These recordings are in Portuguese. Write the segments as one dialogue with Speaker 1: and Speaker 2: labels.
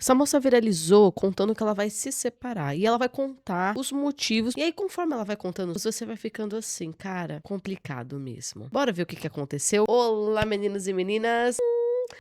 Speaker 1: Essa moça viralizou contando que ela vai se separar e ela vai contar os motivos. E aí, conforme ela vai contando, você vai ficando assim, cara, complicado mesmo. Bora ver o que que aconteceu? Olá, meninos e meninas!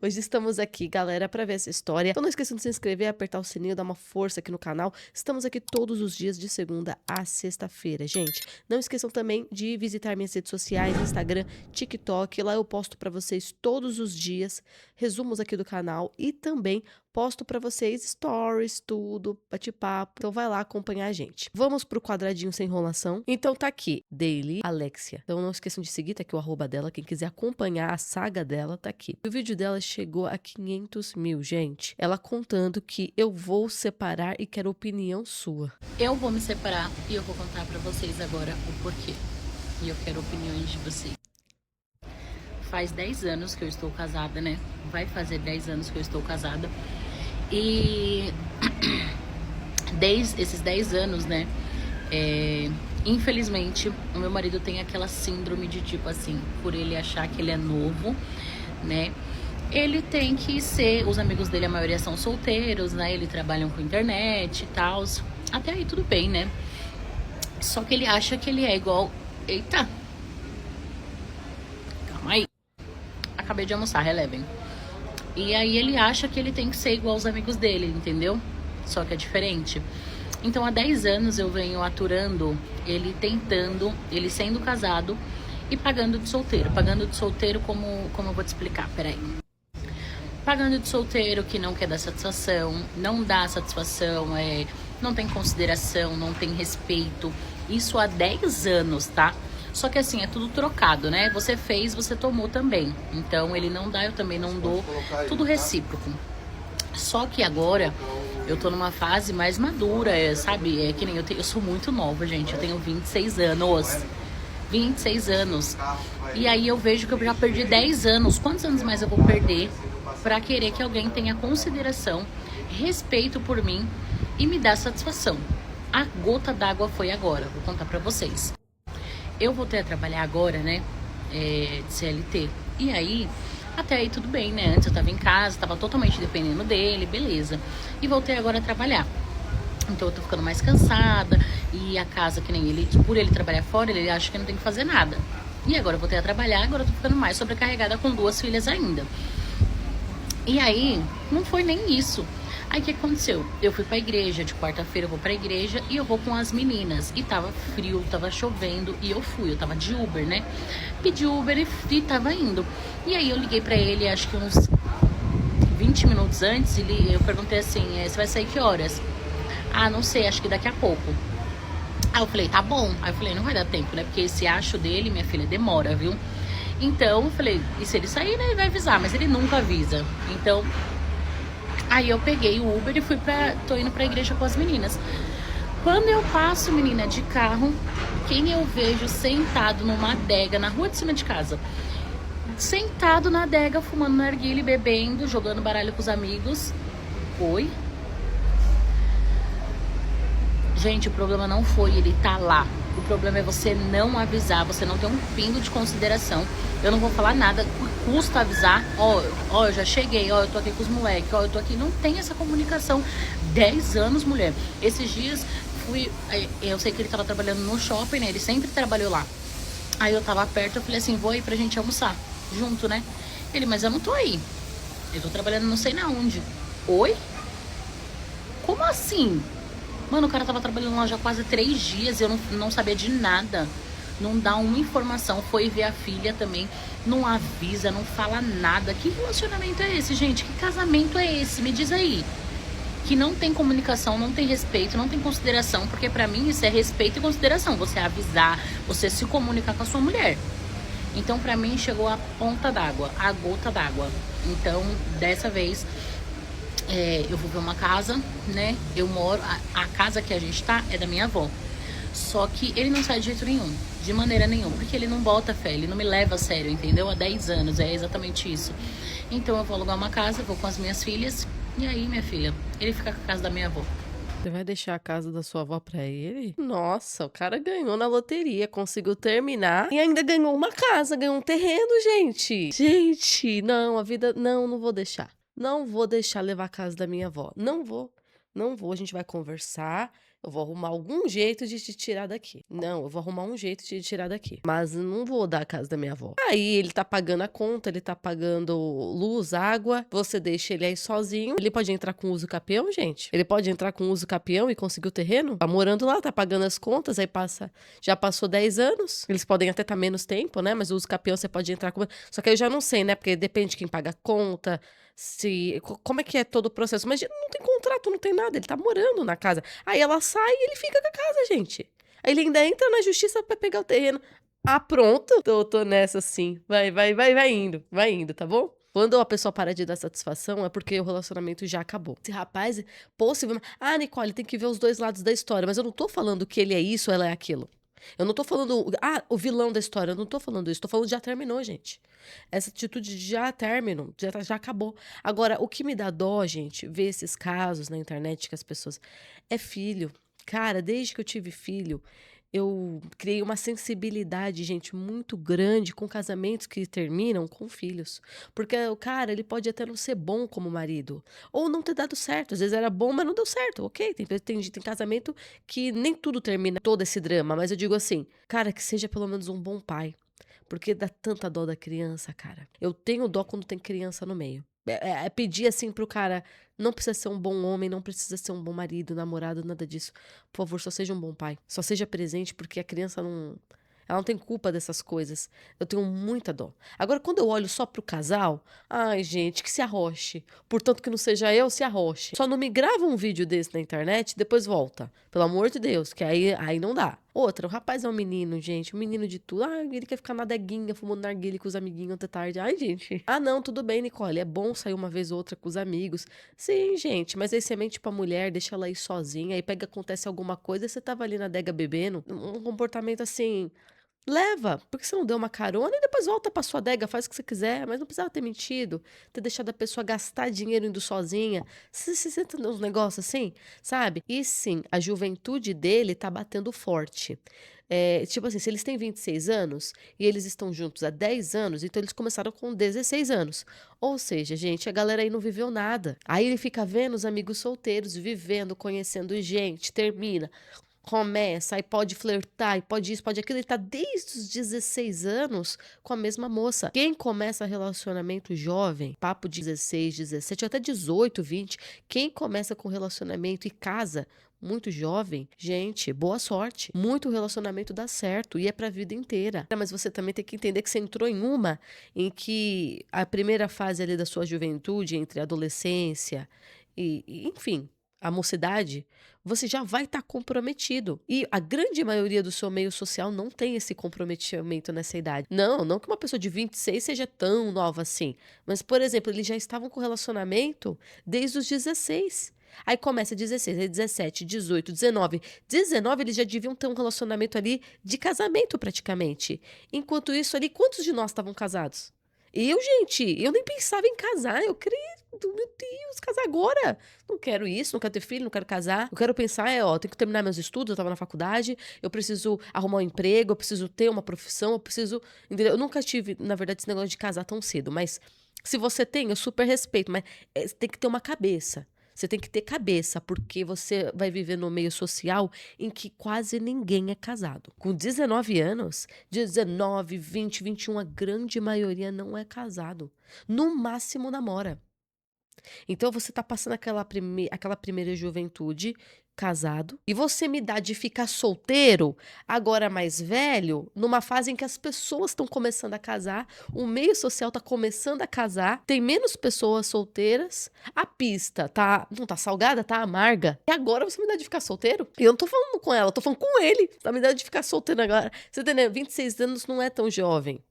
Speaker 1: Hoje estamos aqui, galera, para ver essa história. Então não esqueçam de se inscrever, apertar o sininho, dar uma força aqui no canal. Estamos aqui todos os dias de segunda a sexta-feira, gente. Não esqueçam também de visitar minhas redes sociais, Instagram, TikTok. Lá eu posto para vocês todos os dias resumos aqui do canal e também posto para vocês stories, tudo, bate-papo. Então vai lá acompanhar a gente. Vamos pro quadradinho sem enrolação. Então tá aqui, Daily Alexia. Então não esqueçam de seguir, tá aqui o arroba dela. Quem quiser acompanhar a saga dela, tá aqui. O vídeo dela chegou a 500 mil, gente. Ela contando que eu vou separar e quero opinião sua.
Speaker 2: Eu vou me separar e eu vou contar pra vocês agora o porquê. E eu quero opiniões de vocês. Faz 10 anos que eu estou casada, né? Vai fazer 10 anos que eu estou casada. E desde esses 10 anos, né? Infelizmente, o meu marido tem aquela síndrome de tipo assim, por ele achar que ele é novo, né? Ele tem que ser, os amigos dele, a maioria são solteiros, né? Eles trabalham com internet e tal. Até aí tudo bem, né? Só que ele acha que ele é igual. Eita! Calma aí. Acabei de almoçar, relevem. E aí ele acha que ele tem que ser igual aos amigos dele, entendeu? Só que é diferente. Então há 10 anos eu venho aturando ele tentando, ele sendo casado e pagando de solteiro. Pagando de solteiro como eu vou te explicar, peraí. Pagando de solteiro que não quer dar satisfação, não dá satisfação, não tem consideração, não tem respeito. Isso há 10 anos, tá? Só que assim, é tudo trocado, né? Você fez, você tomou também. Então ele não dá, eu também não dou. Tudo recíproco. Só que agora eu tô numa fase mais madura, sabe? É que nem eu sou muito nova, gente. Eu tenho 26 anos. 26 anos. E aí eu vejo que eu já perdi 10 anos. Quantos anos mais eu vou perder pra querer que alguém tenha consideração, respeito por mim e me dá satisfação? A gota d'água foi agora. Vou contar pra vocês. Eu voltei a trabalhar agora, né? De CLT. E aí, até aí tudo bem, né? Antes eu tava em casa, tava totalmente dependendo dele, beleza. E voltei agora a trabalhar. Então eu tô ficando mais cansada. E a casa, que nem ele, por ele trabalhar fora, ele acha que não tem que fazer nada. E agora eu voltei a trabalhar, agora eu tô ficando mais sobrecarregada com 2 filhas ainda. E aí, não foi nem isso. Aí o que aconteceu? Eu fui pra igreja, de quarta-feira eu vou pra igreja e eu vou com as meninas. E tava frio, tava chovendo e eu fui, eu tava de Uber, né? Pedi Uber e tava indo. E aí eu liguei pra ele, acho que uns 20 minutos antes, eu perguntei assim, você vai sair que horas? Ah, não sei, acho que daqui a pouco. Aí eu falei, tá bom. Aí eu falei, não vai dar tempo, né? Porque esse acho dele, minha filha, demora, viu? Então eu falei, e se ele sair, né, ele vai avisar, mas ele nunca avisa. Então, aí eu peguei o Uber e tô indo pra igreja com as meninas. Quando eu passo, menina, de carro, quem eu vejo sentado numa adega na rua de cima de casa? Sentado na adega, fumando narguilé, bebendo, jogando baralho com os amigos. Oi? Gente, o problema não foi ele tá lá. O problema é você não avisar, você não ter um pingo de consideração. Eu não vou falar nada, custa avisar. Ó, eu já cheguei, ó, eu tô aqui com os moleques, ó, eu tô aqui. Não tem essa comunicação. 10 anos, mulher. Esses dias eu sei que ele tava trabalhando no shopping, né? Ele sempre trabalhou lá. Aí eu tava perto, eu falei assim, vou aí pra gente almoçar junto, né? Ele, mas eu não tô aí. Eu tô trabalhando não sei na onde. Oi? Como assim? Mano, o cara tava trabalhando lá já quase 3 dias e eu não sabia de nada. Não dá uma informação. Foi ver a filha também. Não avisa, não fala nada. Que relacionamento é esse, gente? Que casamento é esse? Me diz aí. Que não tem comunicação, não tem respeito, não tem consideração. Porque pra mim isso é respeito e consideração. Você avisar, você se comunicar com a sua mulher. Então pra mim chegou a ponta d'água, a gota d'água. Então dessa vez... eu vou ver uma casa, né? Eu moro... A casa que a gente tá é da minha avó. Só que ele não sai de jeito nenhum. De maneira nenhuma. Porque ele não bota fé. Ele não me leva a sério, entendeu? Há 10 anos. É exatamente isso. Então eu vou alugar uma casa, vou com as minhas filhas. E aí, minha filha, ele fica com a casa da minha avó.
Speaker 1: Você vai deixar a casa da sua avó pra ele? Nossa, o cara ganhou na loteria, conseguiu terminar e ainda ganhou uma casa, ganhou um terreno, gente. Gente, não, a vida... Não, não vou deixar. Não vou deixar levar a casa da minha avó. Não vou. Não vou, a gente vai conversar. Eu vou arrumar algum jeito de te tirar daqui. Não, eu vou arrumar um jeito de te tirar daqui. Mas eu não vou dar a casa da minha avó. Aí ele tá pagando a conta, ele tá pagando luz, água. Você deixa ele aí sozinho. Ele pode entrar com uso capião, gente? Ele pode entrar com uso capião e conseguir o terreno? Tá morando lá, tá pagando as contas, aí passa. Já passou 10 anos. Eles podem até estar menos tempo, né? Mas o uso capião você pode entrar com. Só que aí eu já não sei, né? Porque depende de quem paga a conta. Como é que é todo o processo? Mas não tem contrato, não tem nada, ele tá morando na casa. Aí ela sai e ele fica com a casa, gente. Aí ele ainda entra na justiça pra pegar o terreno. Ah, pronto? Tô nessa sim. Vai indo, tá bom? Quando a pessoa para de dar satisfação, é porque o relacionamento já acabou. Esse rapaz, possivelmente. Ah, Nicole, tem que ver os dois lados da história. Mas eu não tô falando que ele é isso ou ela é aquilo. Eu não tô falando. Ah, o vilão da história. Eu não tô falando isso. Tô falando que já terminou, gente. Essa atitude de já terminou. Já acabou. Agora, o que me dá dó, gente, ver esses casos na internet que as pessoas. É filho. Cara, desde que eu tive filho, eu criei uma sensibilidade, gente, muito grande com casamentos que terminam com filhos. Porque o cara, ele pode até não ser bom como marido. Ou não ter dado certo. Às vezes era bom, mas não deu certo. Ok, tem casamento que nem tudo termina todo esse drama. Mas eu digo assim, cara, que seja pelo menos um bom pai. Porque dá tanta dó da criança, cara. Eu tenho dó quando tem criança no meio. É pedir assim pro cara, não precisa ser um bom homem, não precisa ser um bom marido, namorado, nada disso. Por favor, só seja um bom pai. Só seja presente, porque a criança não. Ela não tem culpa dessas coisas. Eu tenho muita dó. Agora, quando eu olho só pro casal, ai, gente, que se arroche. Portanto, que não seja eu, se arroche. Só não me grava um vídeo desse na internet e depois volta. Pelo amor de Deus, que aí não dá. Outra, o rapaz é um menino, gente, um menino de tudo. Ah, ele quer ficar na adeguinha, fumando narguilé com os amiguinhos até tarde. Ai, gente. Ah, não, tudo bem, Nicole, é bom sair uma vez ou outra com os amigos. Sim, gente, mas aí você mente pra mulher, deixa ela ir sozinha, aí acontece alguma coisa, e você tava ali na adega bebendo. Um comportamento assim. Leva, porque você não deu uma carona e depois volta pra sua adega, faz o que você quiser, mas não precisava ter mentido, ter deixado a pessoa gastar dinheiro indo sozinha. Você entendeu uns negócios assim, sabe? E sim, a juventude dele tá batendo forte. Tipo assim, se eles têm 26 anos e eles estão juntos há 10 anos, então eles começaram com 16 anos. Ou seja, gente, a galera aí não viveu nada. Aí ele fica vendo os amigos solteiros, vivendo, conhecendo gente, termina. Começa, aí pode flertar, e pode isso, pode aquilo. Ele tá desde os 16 anos com a mesma moça. Quem começa relacionamento jovem, papo de 16, 17, até 18, 20, quem começa com relacionamento e casa muito jovem, gente, boa sorte. Muito relacionamento dá certo e é pra vida inteira. Mas você também tem que entender que você entrou em uma em que a primeira fase ali da sua juventude, entre a adolescência enfim, a mocidade, você já vai estar comprometido. E a grande maioria do seu meio social não tem esse comprometimento nessa idade. Não que uma pessoa de 26 seja tão nova assim. Mas, por exemplo, eles já estavam com relacionamento desde os 16. Aí começa 16, aí 17, 18, 19. 19 eles já deviam ter um relacionamento ali de casamento praticamente. Enquanto isso ali, quantos de nós estavam casados? Gente, eu nem pensava em casar, eu queria, meu Deus, casar agora. Não quero isso, não quero ter filho, não quero casar. Eu quero pensar, tenho que terminar meus estudos, eu tava na faculdade, eu preciso arrumar um emprego, eu preciso ter uma profissão, eu preciso, entendeu? Eu nunca tive, na verdade, esse negócio de casar tão cedo, mas se você tem, eu super respeito, mas tem que ter uma cabeça. Você tem que ter cabeça, porque você vai viver no meio social em que quase ninguém é casado. Com 19 anos, 19, 20, 21, a grande maioria não é casado. No máximo namora. Então você tá passando aquela primeira juventude casado e você me dá de ficar solteiro, agora mais velho, numa fase em que as pessoas estão começando a casar, o meio social tá começando a casar, tem menos pessoas solteiras, a pista não tá salgada, tá amarga. E agora você me dá de ficar solteiro? E eu não tô falando com ela, eu tô falando com ele. Tá me dando de ficar solteiro agora. Você entendeu? 26 anos não é tão jovem.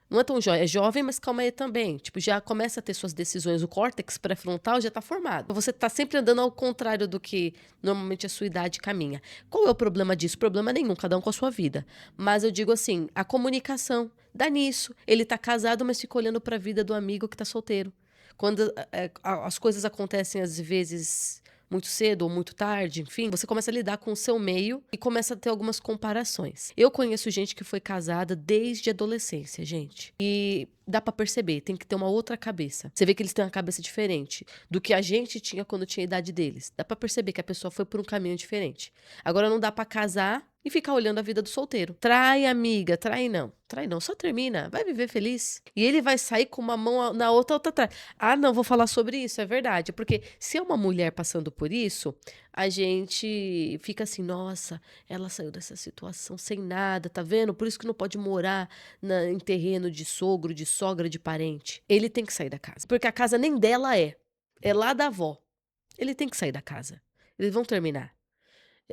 Speaker 1: Não é tão jovem, é jovem, mas calma aí também. Tipo, já começa a ter suas decisões, o córtex pré-frontal já tá formado. Você tá sempre andando ao contrário do que normalmente a sua idade caminha. Qual é o problema disso? Problema nenhum, cada um com a sua vida. Mas eu digo assim, a comunicação, dá nisso. Ele tá casado, mas fica olhando pra vida do amigo que tá solteiro. Quando as coisas acontecem às vezes muito cedo ou muito tarde, enfim, você começa a lidar com o seu meio e começa a ter algumas comparações. Eu conheço gente que foi casada desde a adolescência, gente. E dá pra perceber, tem que ter uma outra cabeça. Você vê que eles têm uma cabeça diferente do que a gente tinha quando tinha a idade deles. Dá pra perceber que a pessoa foi por um caminho diferente. Agora não dá pra casar e ficar olhando a vida do solteiro. Trai, amiga, trai não. Trai não, só termina, vai viver feliz. E ele vai sair com uma mão na outra, a outra trai. Ah, não, vou falar sobre isso, é verdade. Porque se é uma mulher passando por isso, a gente fica assim, nossa, ela saiu dessa situação sem nada, tá vendo? Por isso que não pode morar em terreno de sogro, de sogra, de parente. Ele tem que sair da casa. Porque a casa nem dela é. É lá da avó. Ele tem que sair da casa. Eles vão terminar.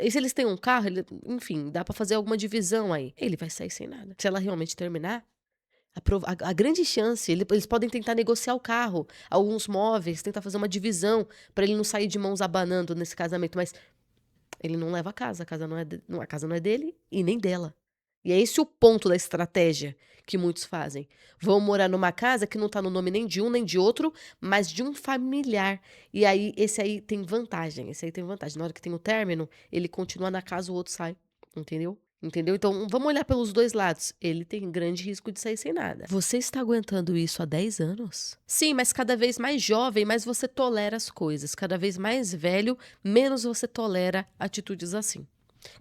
Speaker 1: E se eles têm um carro, enfim, dá pra fazer alguma divisão aí. Ele vai sair sem nada. Se ela realmente terminar, a grande chance, eles podem tentar negociar o carro, alguns móveis, tentar fazer uma divisão pra ele não sair de mãos abanando nesse casamento, mas ele não leva a casa não é, a casa não é dele e nem dela. E é esse o ponto da estratégia que muitos fazem. Vão morar numa casa que não tá no nome nem de um nem de outro, mas de um familiar. E aí, esse aí tem vantagem. Esse aí tem vantagem. Na hora que tem o término, ele continua na casa, o outro sai. Entendeu? Entendeu? Então, vamos olhar pelos dois lados. Ele tem grande risco de sair sem nada. Você está aguentando isso há 10 anos? Sim, mas cada vez mais jovem, mais você tolera as coisas. Cada vez mais velho, menos você tolera atitudes assim.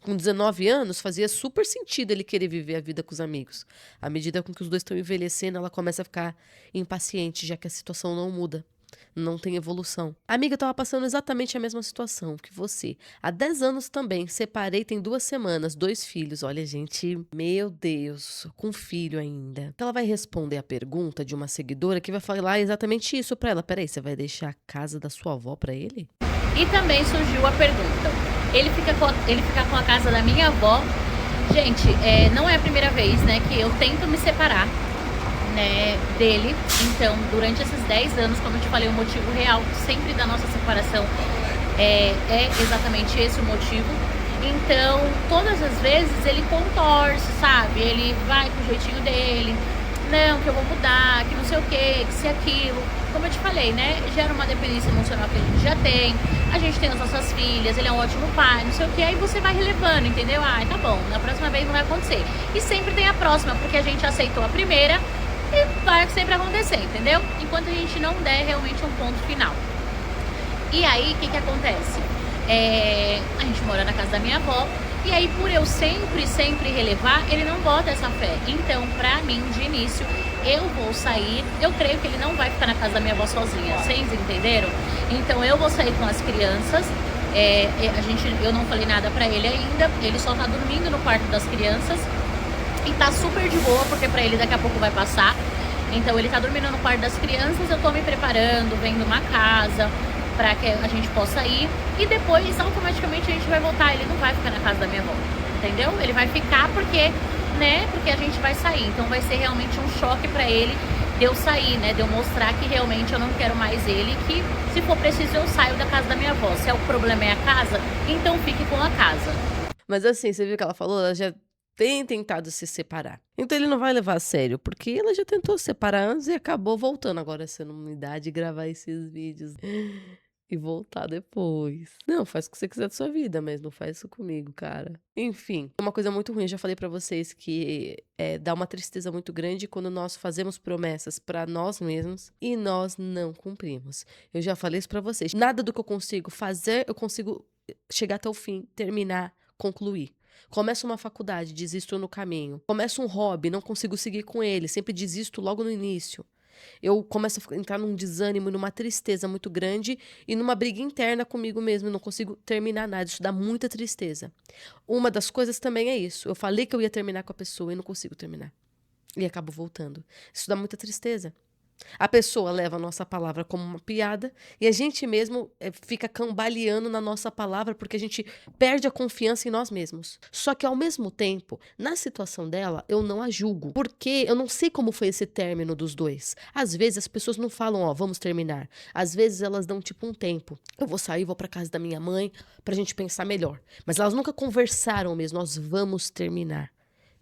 Speaker 1: Com 19 anos, fazia super sentido ele querer viver a vida com os amigos. À medida com que os dois estão envelhecendo, ela começa a ficar impaciente, já que a situação não muda. Não tem evolução. A amiga estava passando exatamente a mesma situação que você. Há 10 anos também. Separei tem 2 semanas, 2 filhos. Olha, gente, meu Deus, com filho ainda. Ela vai responder a pergunta de uma seguidora que vai falar exatamente isso pra ela. Peraí, você vai deixar a casa da sua avó pra ele?
Speaker 2: E também surgiu a pergunta: ele fica com a casa da minha avó? Gente, não é a primeira vez, né, que eu tento me separar, né, dele. Então, durante esses 10 anos, como eu te falei, o motivo real sempre da nossa separação é exatamente esse o motivo. Então, todas as vezes ele contorce, sabe? Ele vai com o jeitinho dele. Não, que eu vou mudar, que não sei o que se aquilo. Como eu te falei, né? Gera uma dependência emocional que a gente já tem. A gente tem as nossas filhas, ele é um ótimo pai, não sei o que. Aí você vai relevando, entendeu? Ah, tá bom, na próxima vez não vai acontecer. E sempre tem a próxima, porque a gente aceitou a primeira e vai sempre acontecer, entendeu? Enquanto a gente não der realmente um ponto final. E aí, o que acontece? A gente mora na casa da minha avó. E aí, por eu sempre relevar, ele não bota essa fé. Então, pra mim, de início, eu vou sair. Eu creio que ele não vai ficar na casa da minha avó sozinha. Vocês entenderam? Então, eu vou sair com as crianças. Eu não falei nada pra ele ainda. Ele só tá dormindo no quarto das crianças. E tá super de boa, porque pra ele daqui a pouco vai passar. Então, ele tá dormindo no quarto das crianças. Eu tô me preparando, vendo uma casa para que a gente possa ir, e depois automaticamente a gente vai voltar. Ele não vai ficar na casa da minha avó, entendeu? Ele vai ficar porque a gente vai sair. Então vai ser realmente um choque para ele de eu sair, né? De eu mostrar que realmente eu não quero mais ele, que se for preciso eu saio da casa da minha avó. Se o problema é a casa, então fique com a casa.
Speaker 1: Mas assim, você viu o que ela falou? Ela já tem tentado se separar. Então ele não vai levar a sério, porque ela já tentou se separar antes e acabou voltando. Agora sendo uma idade de gravar esses vídeos e voltar depois. Não, faz o que você quiser da sua vida, mas não faz isso comigo, cara. Enfim, uma coisa muito ruim, eu já falei pra vocês que dá uma tristeza muito grande quando nós fazemos promessas pra nós mesmos e nós não cumprimos. Eu já falei isso pra vocês. Nada do que eu consigo fazer, eu consigo chegar até o fim, terminar, concluir. Começo uma faculdade, desisto no caminho. Começo um hobby, não consigo seguir com ele, sempre desisto logo no início. Eu começo a entrar num desânimo, numa tristeza muito grande e numa briga interna comigo mesmo. Eu não consigo terminar nada. Isso dá muita tristeza. Uma das coisas também é isso. Eu falei que eu ia terminar com a pessoa e não consigo terminar. E acabo voltando. Isso dá muita tristeza. A pessoa leva a nossa palavra como uma piada e a gente mesmo fica cambaleando na nossa palavra porque a gente perde a confiança em nós mesmos. Só que ao mesmo tempo, na situação dela, eu não a julgo, porque eu não sei como foi esse término dos dois. Às vezes as pessoas não falam, ó, vamos terminar. Às vezes elas dão tipo um tempo. Eu vou sair, vou pra casa da minha mãe pra gente pensar melhor. Mas elas nunca conversaram mesmo, nós vamos terminar.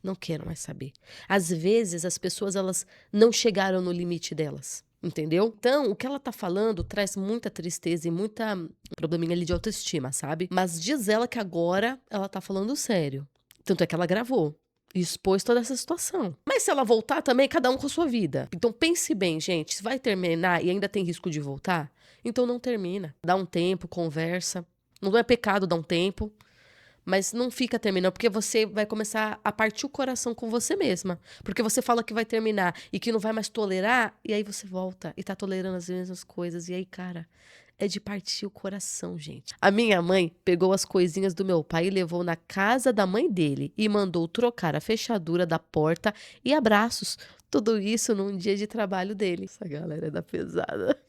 Speaker 1: Não quero mais saber. Às vezes, as pessoas, elas não chegaram no limite delas, entendeu? Então, o que ela tá falando traz muita tristeza e muita probleminha ali de autoestima, sabe? Mas diz ela que agora ela tá falando sério. Tanto é que ela gravou. Expôs toda essa situação. Mas se ela voltar também, cada um com a sua vida. Então pense bem, gente. Se vai terminar e ainda tem risco de voltar, então não termina. Dá um tempo, conversa. Não é pecado dar um tempo. Mas não fica terminando, porque você vai começar a partir o coração com você mesma. Porque você fala que vai terminar e que não vai mais tolerar, e aí você volta e tá tolerando as mesmas coisas. E aí, cara, é de partir o coração, gente. A minha mãe pegou as coisinhas do meu pai e levou na casa da mãe dele e mandou trocar a fechadura da porta e abraços. Tudo isso num dia de trabalho dele. Essa galera é da pesada.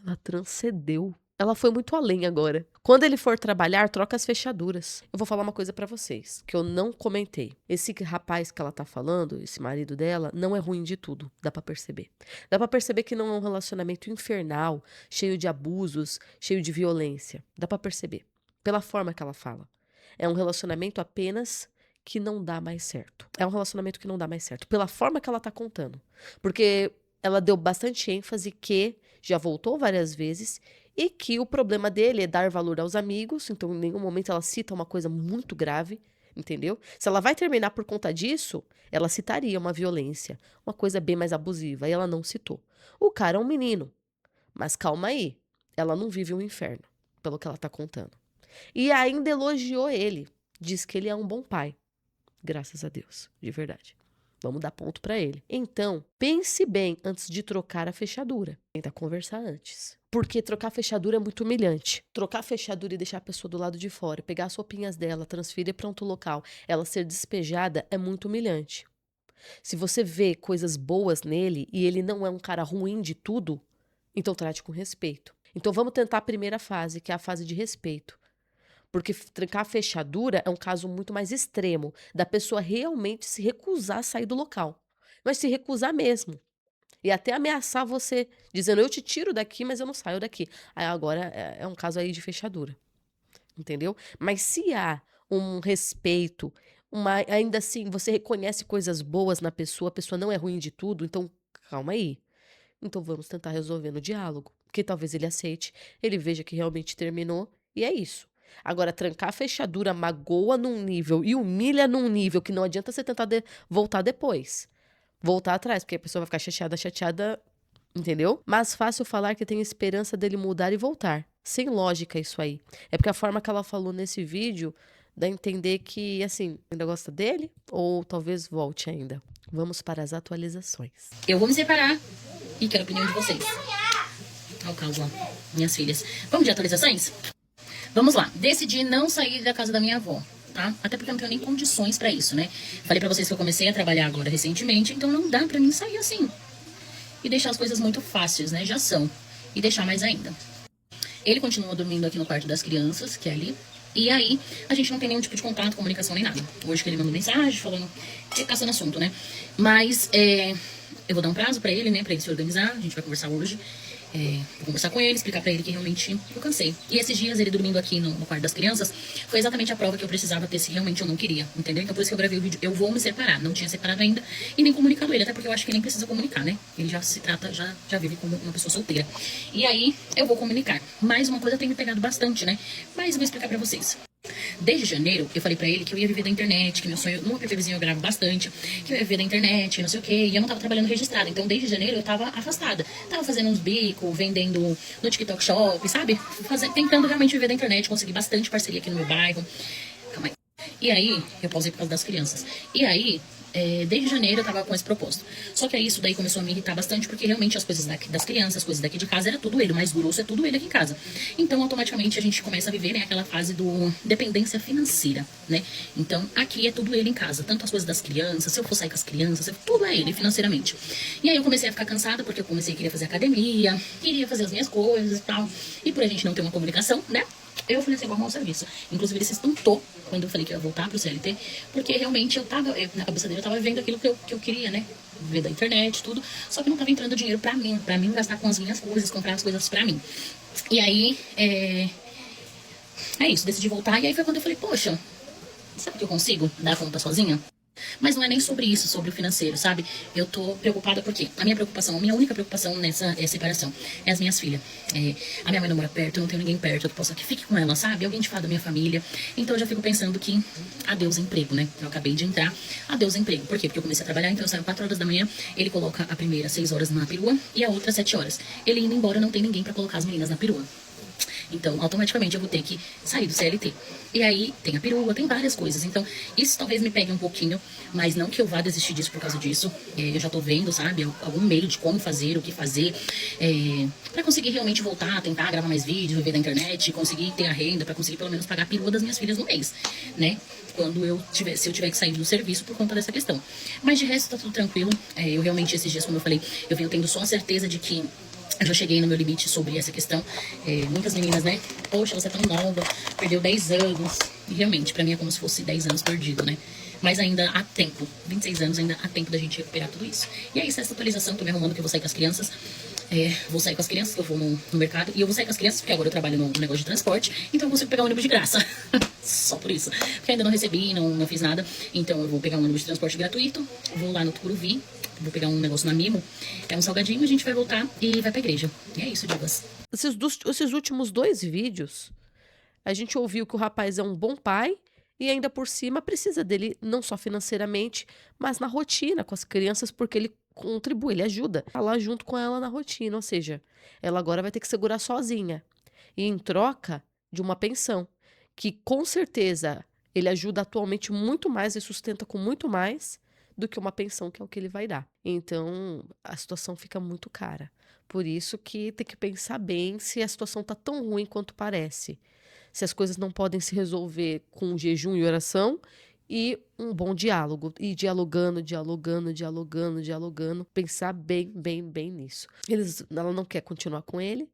Speaker 1: Ela transcendeu. Ela foi muito além agora. Quando ele for trabalhar, troca as fechaduras. Eu vou falar uma coisa pra vocês, que eu não comentei. Esse rapaz que ela tá falando, esse marido dela, não é ruim de tudo. Dá pra perceber. Dá pra perceber que não é um relacionamento infernal, cheio de abusos, cheio de violência. Dá pra perceber. Pela forma que ela fala. É um relacionamento apenas que não dá mais certo. É um relacionamento que não dá mais certo. Pela forma que ela tá contando. Porque ela deu bastante ênfase que já voltou várias vezes e que o problema dele é dar valor aos amigos, então em nenhum momento ela cita uma coisa muito grave, entendeu? Se ela vai terminar por conta disso, ela citaria uma violência, uma coisa bem mais abusiva, e ela não citou. O cara é um menino, mas calma aí, ela não vive um inferno, pelo que ela tá contando. E ainda elogiou ele, diz que ele é um bom pai, graças a Deus, de verdade. Vamos dar ponto pra ele. Então, pense bem antes de trocar a fechadura. Tenta conversar antes. Porque trocar a fechadura é muito humilhante. Trocar a fechadura e deixar a pessoa do lado de fora, pegar as roupinhas dela, transferir para outro local, ela ser despejada, é muito humilhante. Se você vê coisas boas nele e ele não é um cara ruim de tudo, então trate com respeito. Então vamos tentar a primeira fase, que é a fase de respeito. Porque trancar a fechadura é um caso muito mais extremo, da pessoa realmente se recusar a sair do local. Mas se recusar mesmo. E até ameaçar você, dizendo, eu te tiro daqui, mas eu não saio daqui. Aí agora é um caso aí de fechadura. Entendeu? Mas se há um respeito, ainda assim, você reconhece coisas boas na pessoa, a pessoa não é ruim de tudo, então calma aí. Então vamos tentar resolver no diálogo. Porque talvez ele aceite, ele veja que realmente terminou, e é isso. Agora, trancar a fechadura magoa num nível e humilha num nível que não adianta você tentar voltar depois. Voltar atrás, porque a pessoa vai ficar chateada, entendeu? Mais fácil falar que tem esperança dele mudar e voltar. Sem lógica isso aí. É porque a forma que ela falou nesse vídeo dá a entender que, assim, ainda gosta dele ou talvez volte ainda. Vamos para as atualizações.
Speaker 2: Eu vou me separar e quero a opinião de vocês. Olha o caos lá, minhas filhas. Vamos de atualizações? Vamos lá. Decidi não sair da casa da minha avó, tá? Até porque eu não tenho nem condições pra isso, né? Falei pra vocês que eu comecei a trabalhar agora recentemente, então não dá pra mim sair assim. E deixar as coisas muito fáceis, né? Já são. E deixar mais ainda. Ele continua dormindo aqui no quarto das crianças, que é ali. E aí, a gente não tem nenhum tipo de contato, comunicação, nem nada. Hoje que ele mandou mensagem, falando, caçando assunto, né? Mas, eu vou dar um prazo pra ele, né? Pra ele se organizar. A gente vai conversar hoje. Vou conversar com ele, explicar pra ele que realmente eu cansei. E esses dias ele dormindo aqui no quarto das crianças foi exatamente a prova que eu precisava ter se realmente eu não queria, entendeu? Então por isso que eu gravei o vídeo. Eu vou me separar, não tinha separado ainda e nem comunicado ele, até porque eu acho que nem precisa comunicar, né? Ele já se trata, já vive como uma pessoa solteira. E aí eu vou comunicar. Mais uma coisa tem me pegado bastante, né? Mas eu vou explicar pra vocês. Desde janeiro, eu falei pra ele que eu ia viver da internet, que meu sonho, no PPVzinho eu gravo bastante, que eu ia viver da internet, não sei o quê, e eu não tava trabalhando registrada. Então, desde janeiro, eu tava afastada. Tava fazendo uns bicos, vendendo no TikTok Shop, sabe? Tentando realmente viver da internet, consegui bastante parceria aqui no meu bairro. Calma aí. E aí, eu pausei por causa das crianças. E aí, desde janeiro eu tava com esse propósito. Só que aí isso daí começou a me irritar bastante, porque realmente as coisas das crianças, as coisas daqui de casa, era tudo ele. O mais grosso é tudo ele aqui em casa. Então, automaticamente, a gente começa a viver, né, aquela fase do dependência financeira, né? Então, aqui é tudo ele em casa. Tanto as coisas das crianças, se eu for sair com as crianças, tudo é ele financeiramente. E aí eu comecei a ficar cansada, porque eu comecei a querer fazer academia, queria fazer as minhas coisas e tal. E por a gente não ter uma comunicação, né? Eu falei assim, vou arrumar um serviço. Inclusive, ele se espantou quando eu falei que eu ia voltar pro CLT, porque realmente na cabeça dele, eu tava vivendo aquilo que eu queria, né? Viver da internet, tudo. Só que não tava entrando dinheiro pra mim gastar com as minhas coisas, comprar as coisas pra mim. E aí, é isso, decidi voltar. E aí foi quando eu falei, poxa, sabe que eu consigo dar conta sozinha? Mas não é nem sobre isso, sobre o financeiro, sabe? Eu tô preocupada porque a minha preocupação, a minha única preocupação nessa separação é as minhas filhas. A minha mãe não mora perto, eu não tenho ninguém perto, eu posso que fique com ela, sabe? Alguém de fala da minha família. Então eu já fico pensando que adeus emprego, né? Eu acabei de entrar, adeus emprego. Por quê? Porque eu comecei a trabalhar, então eu saio 4 horas da manhã, ele coloca a primeira 6 horas na perua e a outra 7 horas. Ele indo embora, não tem ninguém pra colocar as meninas na perua. Então, automaticamente eu vou ter que sair do CLT. E aí tem a perua, tem várias coisas. Então, isso talvez me pegue um pouquinho, mas não que eu vá desistir disso por causa disso. Eu já tô vendo, sabe, algum meio de como fazer, o que fazer, pra conseguir realmente voltar, tentar gravar mais vídeos, viver da internet, conseguir ter a renda, pra conseguir pelo menos pagar a perua das minhas filhas no mês, né? Quando se eu tiver que sair do serviço por conta dessa questão. Mas de resto tá tudo tranquilo. Eu realmente, esses dias, como eu falei, eu venho tendo só a certeza de que eu já cheguei no meu limite sobre essa questão. Muitas meninas, né? Poxa, você é tão nova, perdeu 10 anos. E realmente, pra mim é como se fosse 10 anos perdido, né? Mas ainda há tempo, 26 anos, ainda há tempo da gente recuperar tudo isso. E aí, essa atualização, tô me arrumando que eu vou sair com as crianças. Vou sair com as crianças, que eu vou no mercado. E eu vou sair com as crianças, porque agora eu trabalho no negócio de transporte. Então eu consigo pegar um ônibus de graça. Só por isso. Porque ainda não recebi, não fiz nada. Então eu vou pegar um ônibus de transporte gratuito. Vou lá no Tucuruvi. Vou pegar um negócio na Mimo. É um salgadinho, a gente vai voltar e vai pra igreja. E é isso, divas.
Speaker 1: Esses últimos 2 vídeos, a gente ouviu que o rapaz é um bom pai e ainda por cima precisa dele não só financeiramente, mas na rotina com as crianças, porque ele contribui, ele ajuda. Tá lá junto com ela na rotina, ou seja, ela agora vai ter que segurar sozinha. E em troca de uma pensão, que com certeza ele ajuda atualmente muito mais e sustenta com muito mais do que uma pensão, que é o que ele vai dar. Então, a situação fica muito cara. Por isso que tem que pensar bem se a situação tá tão ruim quanto parece. Se as coisas não podem se resolver com jejum e oração e um bom diálogo. E dialogando, dialogando, dialogando, dialogando. Pensar bem, bem, bem nisso. Ela não quer continuar com ele.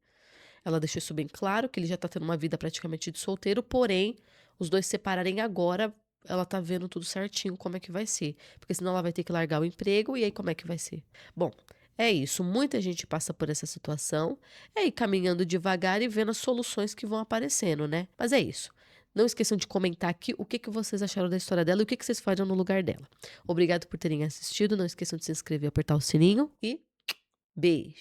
Speaker 1: Ela deixou isso bem claro, que ele já tá tendo uma vida praticamente de solteiro, porém, os dois se separarem agora, ela tá vendo tudo certinho como é que vai ser. Porque senão ela vai ter que largar o emprego, e aí como é que vai ser? Bom, é isso. Muita gente passa por essa situação, é ir caminhando devagar e vendo as soluções que vão aparecendo, né? Mas é isso. Não esqueçam de comentar aqui o que vocês acharam da história dela e o que vocês fariam no lugar dela. Obrigado por terem assistido. Não esqueçam de se inscrever, apertar o sininho e beijo!